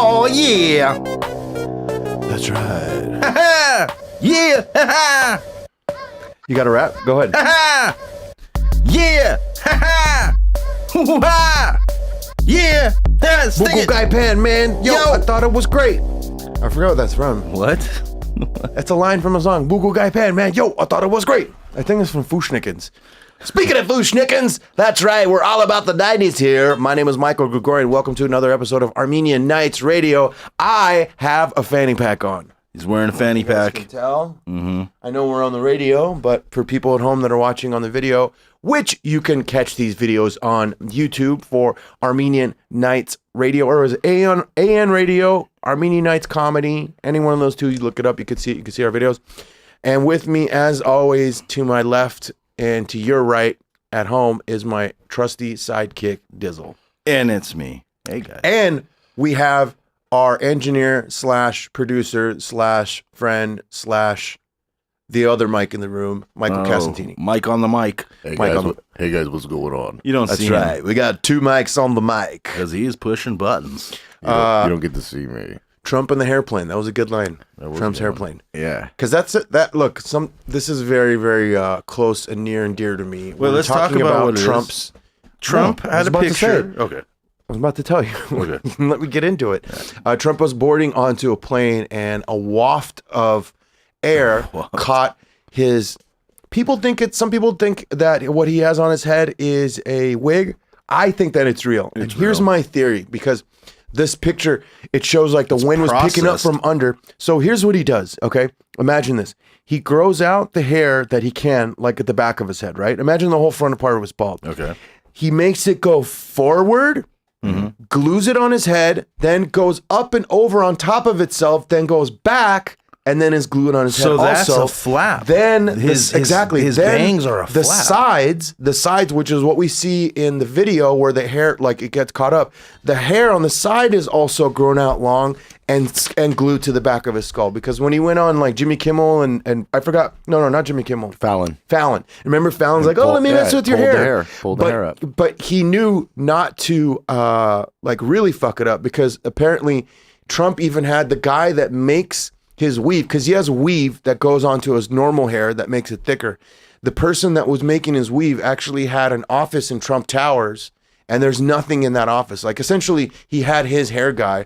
Oh, yeah. That's right. Yeah. You got a rap? Go ahead. Yeah. Yeah. Sing Buku it. Guy Pan, man. Yo, I thought it was great. I forgot what that's from. What? That's a line from a song. Buku Guy Pan, man. Yo, I thought it was great. I think it's from Fushnikins. Speaking of Fushnikins, that's right. We're all about the 90s here. My name is Michael Gregorian. Welcome to another episode of Armenian Nights Radio. I have a fanny pack on. He's wearing a fanny pack. You can tell. I know we're on the radio, but for people at home that are watching on the video, which you can catch these videos on YouTube for Armenian Nights Radio, or is it AN Radio, Armenian Nights Comedy, any one of those two, you look it up, you can see our videos. And with me, as always, to my left and to your right at home is my trusty sidekick, Dizzle. And it's me. Hey, guys. And we have our engineer slash producer slash friend slash the other Mike in the room, Michael Casantini. Mike on the mic. Hey Mike guys, on hey guys, what's going on? You don't That's see right. him We got two mics on the mic. because he is pushing buttons. You don't get to see me. Trump and the hairplane. That was a good line. That was Trump's a good hairplane. Yeah. Because that's it. That look. This is very, very close and near and dear to me. Well, We're let's talk talking about what it is. Trump's. Trump No, I was had a about to say picture. it. Okay. I was about to tell you. Okay. Let me get into it. Trump was boarding onto a plane, and a waft of air caught his. Some people think that what he has on his head is a wig. I think that it's real. And here's my theory, because this picture, it shows like the wind was picking up processed. from under. So here's what he does, okay? Imagine this. He grows out the hair that he can, like at the back of his head, right? Imagine the whole front part was bald. Okay. He makes it go forward, glues it on his head, then goes up and over on top of itself, then goes back, and then is glued on his head. So that's also, a flap. Then His then bangs are a the flap. the sides, which is what we see in the video where the hair, like it gets caught up. The hair on the side is also grown out long and glued to the back of his skull. Because when he went on like Jimmy Kimmel and I forgot, no, not Jimmy Kimmel, Fallon. Remember Fallon's like, let me mess with your hair. Pulled the hair up. But he knew not to like really fuck it up, because apparently Trump even had the guy that makes his weave, because he has a weave that goes onto his normal hair that makes it thicker. The person that was making his weave actually had an office in Trump Towers, and there's nothing in that office. Like essentially he had his hair guy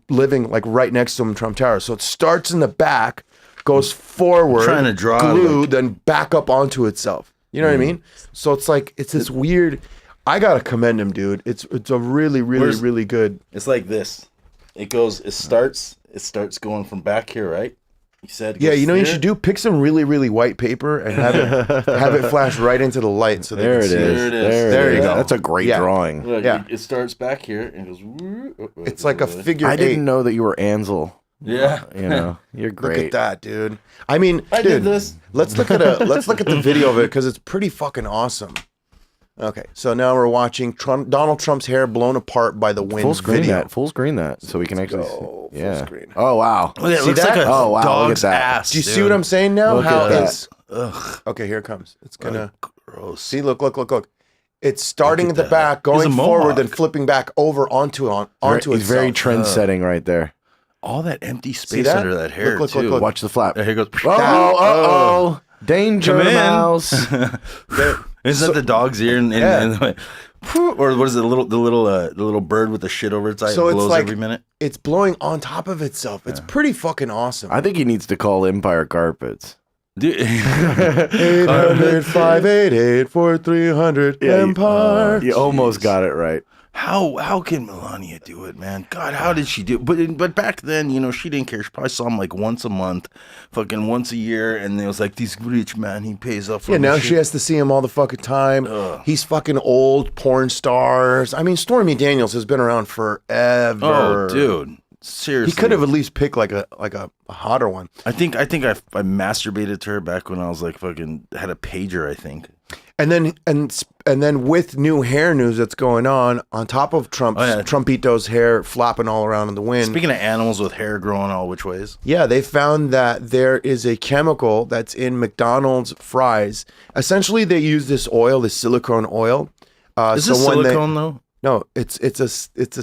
living like right next to him in Trump Towers. So it starts in the back, goes forward, Trying to draw glued, then back up onto itself. You know what I mean? So it's like, it's this weird, I gotta commend him, dude. It's a really, really, really good. It's like this. It starts going from back here, right? You said. Yeah, you know what you should do? Pick some really, really white paper and have it flash right into the light so There they it can see is. There it is. There you is. go. That's a great Yeah. drawing. Look, Yeah. it starts back here and goes. It's like a figure I eight. didn't know that you were Ansel. Yeah. You know, you're Look great. at that, dude. I mean, I dude, did this. Let's look at the video of it, because it's pretty fucking awesome. Okay, so now we're watching Donald Trump's hair blown apart by the wind. Full screen video. that. Full screen that, so we can actually. go. See. Yeah. Full screen. Oh wow. Look, it See looks that? like a Oh, wow, look at dog's that. ass. Do you see what I'm saying now? Look How at that. it's Ugh. okay. Here it comes. It's gonna Gross. see. Look. It's starting at Look at the back, that. going He's a forward, mohawk. then flipping back over onto He's itself. very trend setting right there. All that empty space that? under that hair Look, too. Watch the flap. Here goes. Oh, danger Come in. mouse. Isn't that the dog's ear? Or what is it? The little bird with the shit over its eye. So It it's blows like every minute. it's blowing on top of itself. It's pretty fucking awesome. I think he needs to call Empire Carpets. Dude. 800-588-4300 Empire. You almost got it right. How can Melania do it, man? God, how did she do it? But back then, she didn't care. She probably saw him like once a month, fucking once a year, and it was like, this rich man, he pays up for Yeah, his now shit. she has to see him all the fucking time. He's fucking old porn stars. I mean, Stormy Daniels has been around forever. Oh, dude. Seriously. He could have at least picked like a hotter one. I think I masturbated to her back when I was like fucking had a pager, I think. And then with new hair news that's going on top of Trumpito's hair flopping all around in the wind. Speaking of animals with hair growing all which ways. Yeah, they found that there is a chemical that's in McDonald's fries. Essentially, they use this oil, this silicone oil. Is this silicone though? No, it's a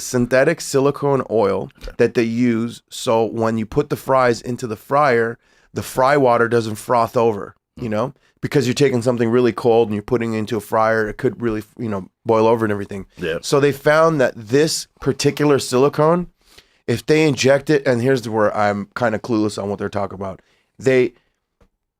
synthetic silicone oil that they use. So when you put the fries into the fryer, the fry water doesn't froth over. You know, because you're taking something really cold and you're putting it into a fryer, it could really boil over and everything. Yeah. So they found that this particular silicone, if they inject it, and here's where I'm kind of clueless on what they're talking about. They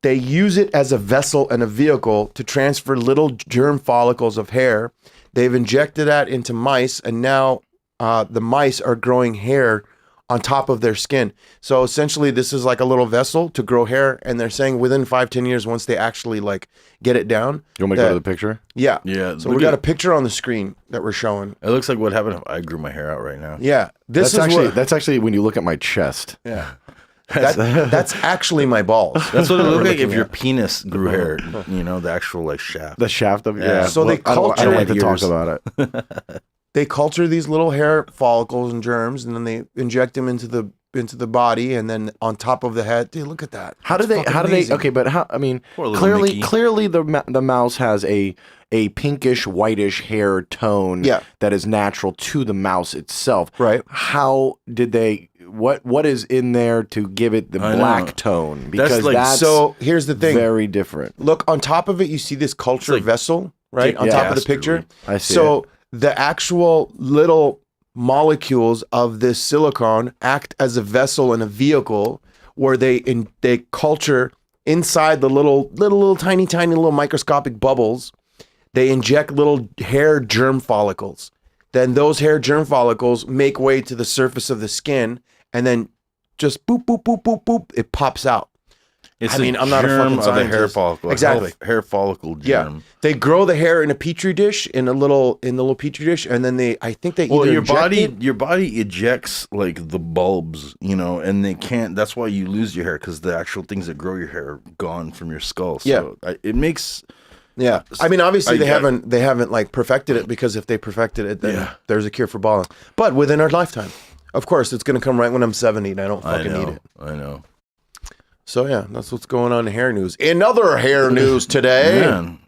use it as a vessel and a vehicle to transfer little germ follicles of hair. They've injected that into mice, and now the mice are growing hair on top of their skin. So essentially, this is like a little vessel to grow hair, and they're saying within 5-10 years, once they actually like get it down. You want me to go to the picture? Yeah. Yeah. So we got a picture on the screen that we're showing. It looks like what happened if I grew my hair out right now. Yeah. That's actually when you look at my chest. Yeah. That's actually my balls. That's what it looked like looking if your at. penis grew hair. The actual like shaft. The shaft of yeah. So they I don't like to talk ears. about it. They culture these little hair follicles and germs, and then they inject them into the body, and then on top of the head. Dude, look at that. How do they? Okay, but how? I mean, Poor little Mickey. clearly the mouse has a pinkish whitish hair tone. Yeah. That is natural to the mouse itself. Right. How did they? What is in there to give it the I black know. tone? Because like- that's So here's the thing. very different. Look, on top of it, you see this culture like vessel, right? On dick top of the bastard, picture. really. I see. So the actual little molecules of this silicone act as a vessel and a vehicle where they culture inside the little tiny little microscopic bubbles. They inject little hair germ follicles. Then those hair germ follicles make way to the surface of the skin, and then just boop boop boop boop boop, it pops out. It's I mean, a I'm not a germ fucking of the hair scientist. follicle. Exactly. Hair follicle Yeah, germ. they grow the hair in a petri dish in the little petri dish, and then I think they Well, either your inject your body ejects like the bulbs, and they can't. That's why you lose your hair, because the actual things that grow your hair are gone from your skull. So it makes. Yeah, I mean, obviously I they haven't like perfected it, because if they perfected it, then Yeah. there's a cure for balding. But within our lifetime, of course, it's going to come right when I'm 70 and I don't fucking need it. I know. So yeah, that's what's going on in hair news. In other hair news today, Man.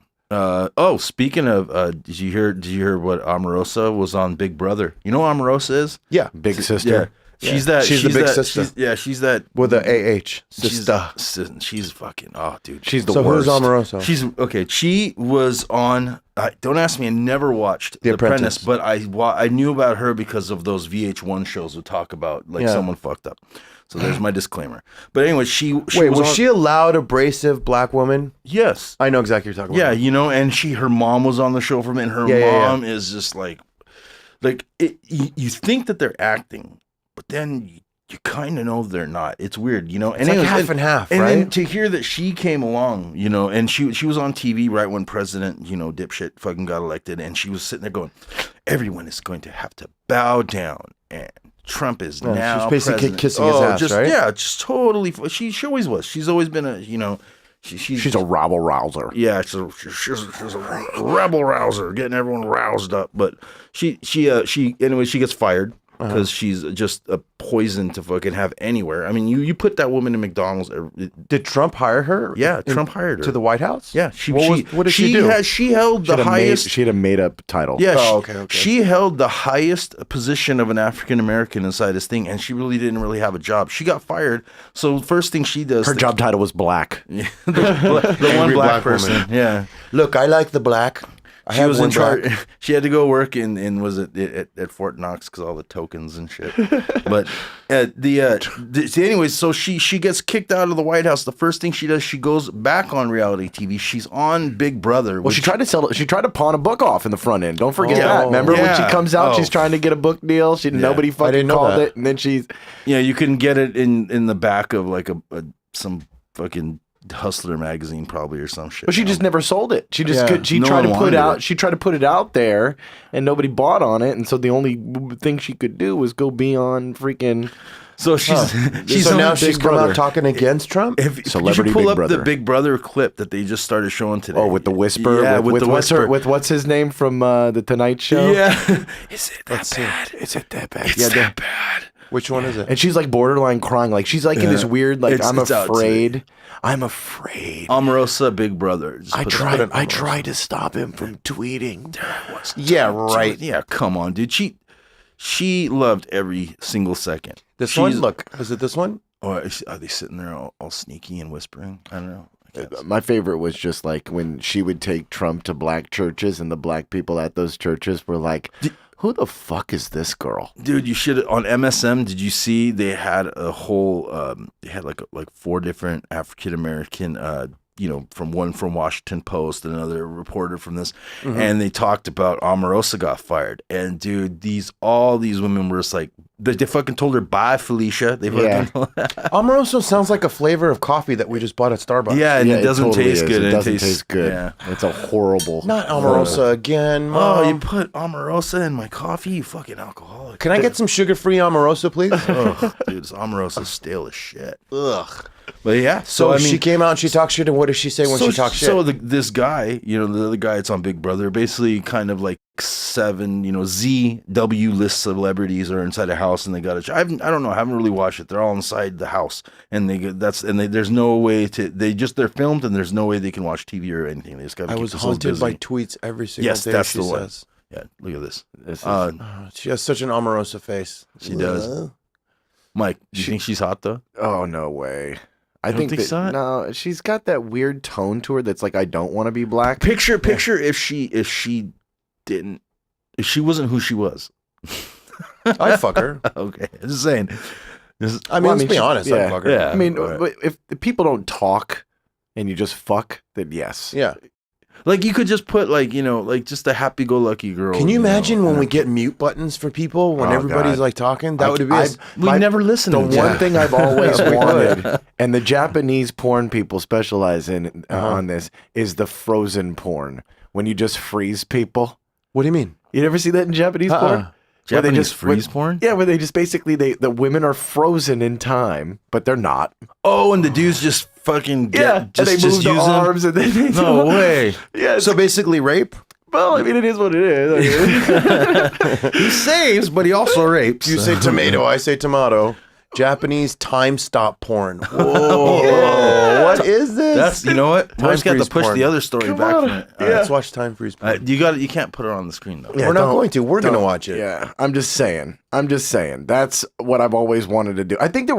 Speaking of, did you hear what Omarosa was on Big Brother? You know what Omarosa is? yeah, Big sister. She's the big sister. She's that with the AH sister. She's fucking dude. She's the So worst. who's Omarosa? She's okay. She was on. Don't ask me. I never watched The The Apprentice, Apprentice. but I knew about her because of those VH1 shows would talk about like Yeah. someone fucked up. So there's my disclaimer. But anyway, she Wait, was on- she a loud, abrasive black woman? Yes. I know exactly what you're talking Yeah, about. and her mom was on the show from it. And her Yeah. mom is just like it. You think that they're acting, but then you kind of know they're not. It's weird, And It's like half and half, and right? then to hear that she came along, and she was on TV right when President, dipshit fucking got elected, and she was sitting there going, everyone is going to have to bow down, and Trump is Yeah, now she's basically president. kissing his ass, just, right? Yeah, just totally. She always was. She's always been a, She's a rabble rouser. yeah, she's a rebel rouser, getting everyone roused up. But she anyway, she gets fired because she's just a poison to fucking have anywhere. I mean, you put that woman in McDonald's. Did Trump hire her? Yeah, Trump hired her to the White House. Yeah, What did she do? She held the She highest. had a made up title. Yeah, Oh, she, okay. she held the highest position of an African American inside this thing, and she really didn't really have a job. She got fired. So first thing she does, Her job title was black. the one Angry black black person. woman. Yeah. Look, I like the black. She was in charge. She had to go work in was it at Fort Knox because all the tokens and shit. But anyways, so she gets kicked out of the White House. The first thing she does, she goes back on reality TV. She's on Big Brother. Well, she tried to pawn a book off in the front end. Don't forget Oh. that. Remember when she Yeah. comes out, Oh. she's trying to get a book deal. Nobody fucking didn't know called that. it, and then she's you can get it in the back of like some fucking Hustler magazine probably or some shit. But she just never sold it. She just Yeah. she No tried one to put wanted out it. she tried to put it out there, and nobody bought on it. And so the only thing she could do was go be on freaking. so she's So on now Big she's come Brother. out talking against Trump. If you Celebrity should pull Big up Brother. the Big Brother clip that they just started showing today. Oh, with the whisper. Yeah, with the whisper. With what's his name from the Tonight Show? Yeah. Is it that bad? Is it that bad? It's Yeah, that bad. Which one is it? And she's like borderline crying. Like she's like in this weird, like, It's I'm out afraid. I'm afraid. Omarosa, Big Brother. I tried to stop him from tweeting. Yeah, right. Yeah, come on, dude. She loved every single second. This one? Look, is it this one? Or are they sitting there all sneaky and whispering? I don't know. My favorite was just like when she would take Trump to black churches and the black people at those churches were like, who the fuck is this girl? Dude, you should on MSM. Did you see they had a whole? They had like 4 different African American. From one from Washington Post, another reporter from this, and they talked about Omarosa got fired. And dude, all these women were just like, they fucking told her bye, Felicia. They fucking Omarosa sounds like a flavor of coffee that we just bought at Starbucks. yeah, and it doesn't totally taste good. It doesn't tastes taste good. Yeah. It's a horrible. Not Omarosa again, Mom. Oh, you put Omarosa in my coffee, you fucking alcoholic. Can I get some sugar-free Omarosa, please? Ugh, dude, this Omarosa's stale as shit. Ugh. But yeah, So I mean, she came out and she talked shit, and what does she say when she talks shit? So this guy, the other guy that's on Big Brother, basically kind of like 7, ZW list celebrities are inside a house and they got I don't know, I haven't really watched it. They're all inside the house and there's no way they're filmed and there's no way they can watch TV or anything. They just got to I keep was themselves haunted busy. by tweets every single Yes, day. that's She the one. says. Yeah, look at this. She has such an Omarosa face. She does. Mike, do you think she's hot though? Oh, no way. I don't think so? No, she's got that weird tone to her that's like, I don't want to be black. Picture if she wasn't who she was. I'd fuck her. Okay, I'm just saying. Let's be honest. I'd fuck her. Yeah. I mean, but if the people don't talk and you just fuck, then yes. Yeah. Like you could just put just a happy-go-lucky girl. Can you imagine when we get mute buttons for people when Oh, everybody's God. like talking? That would be. We never listen The to one that. thing I've always We wanted, and the Japanese porn people specialize in on this, is the frozen porn. When you just freeze people. What do you mean? You never see that in Japanese porn? Where they Japanese just freeze porn? Yeah, where they just basically the women are frozen in time, but they're not. Oh, and the dudes just fucking And they move the arms and then they No way. Yeah. So basically, rape. Well, I mean, it is what it is. He saves, but he also rapes. You say tomato, I say tomato. Japanese time stop porn. Whoa. What is this? That's you know what? We just got to freeze push porn. the other story back from it. Let's watch time freeze porn. You can't put it on the screen though. Yeah, We're not don't- going to. We're going to watch it. Yeah, I'm just saying. That's what I've always wanted to do. I think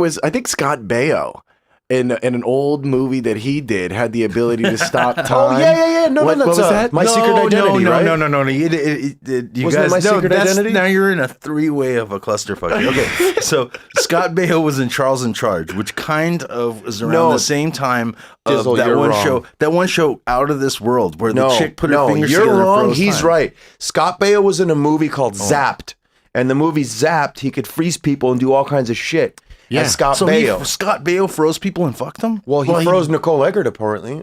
Scott Baio in an old movie that he did had the ability to stop time. Oh, yeah. No, What was that? My Secret Identity, right? No. You Wasn't it guys, My Secret Identity? Now you're in a 3-way of a clusterfuck. Okay, so Scott Baio was in Charles in Charge, which kind of was around the same time of Dizzle, that you're one wrong. show. That one show, Out of This World, where the chick put her fingers you're together. and wrong. froze He's time. right. Scott Baio was in a movie called Zapped. And the movie Zapped, he could freeze people and do all kinds of shit. Yeah. And Scott So Baio. Scott Baio froze people and fucked them? Well, he froze Nicole Eggert, apparently.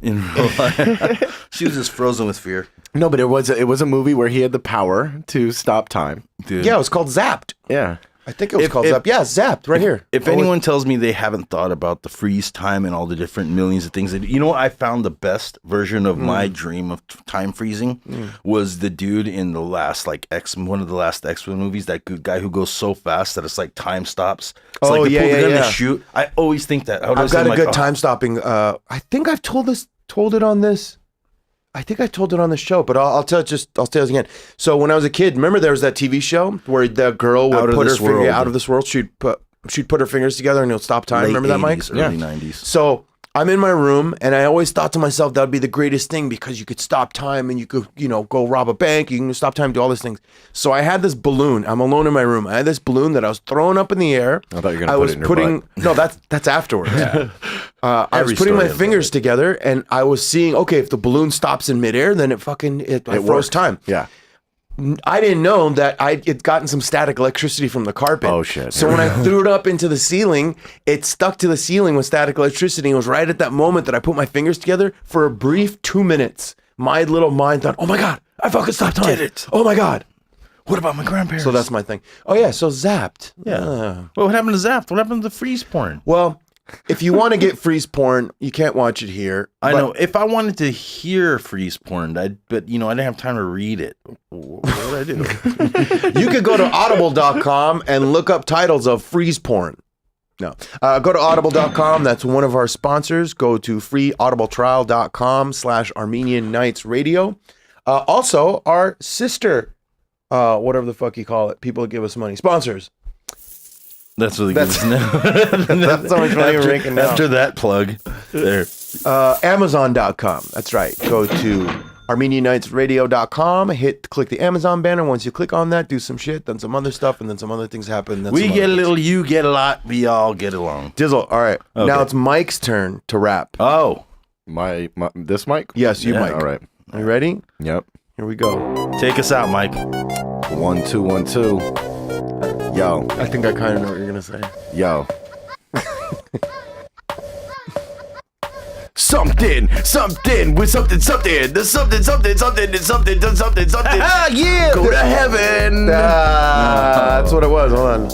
In real life. She was just frozen with fear. No, but it was a movie where he had the power to stop time. Dude. Yeah, it was called Zapped. Yeah. I think it was If- called if- Zapped. Yeah, Zapped, right here. If anyone tells me they haven't thought about the freeze time and all the different millions of things, you know what I found the best version of my dream of time freezing was the dude in the last one of the last X-Men movies, that good guy who goes so fast that it's like time stops. It's like they pull the gun to shoot. I always think that. I've got a good time stopping. I think I've told it on this. I think I told it on the show, but I'll tell it again. So when I was a kid, remember there was that TV show where the girl would put her finger out of this world. She'd put her fingers together and it'll stop time. Remember that, Mike? Early 90s. So I'm in my room and I always thought to myself that would be the greatest thing because you could stop time and you could, go rob a bank. You can stop time, do all these things. So I had this balloon. I'm alone in my room. I had this balloon that I was throwing up in the air. I thought you were going to put it in your butt. No, that's afterwards. I was putting my fingers together and I was seeing, okay, if the balloon stops in midair, then it froze worked. time. Yeah. I didn't know that I'd gotten some static electricity from the carpet. Oh, shit. So when I threw it up into the ceiling, it stuck to the ceiling with static electricity. And it was right at that moment that I put my fingers together for a brief 2 minutes. My little mind thought, oh my God, I fucking stopped time. did it. Oh my God. What about my grandparents? So that's my thing. Oh yeah, so Zapped. Yeah. Well, what happened to Zapped? What happened to the freeze porn? Well, if you want to get freeze porn, you can't watch it here. I know. If I wanted to hear freeze porn, but I didn't have time to read it. What would I do? You could go to audible.com and look up titles of freeze porn. No. Go to audible.com. That's one of our sponsors. Go to freeaudibletrial.com/Armenian Nights Radio. Also, our sister, whatever the fuck you call it, people that give us money, sponsors. That's really good. That's so much money we're making now. After that plug, there. Amazon.com. That's right. Go to ArmenianNightsRadio.com. Click the Amazon banner. Once you click on that, do some shit, then some other stuff, and then some other things happen. We get a little, you get a lot, we all get along. Dizzle. All right. Okay. Now it's Mike's turn to rap. Oh. This mic? Yes, you, Mike. All right. Are you ready? Yep. Here we go. Take us out, Mike. 1 2 1 2. Yo. I think I kind of know what you're going to say. Yo. Something with something. There's something. Yeah. Go to heaven. That's what it was. Hold on.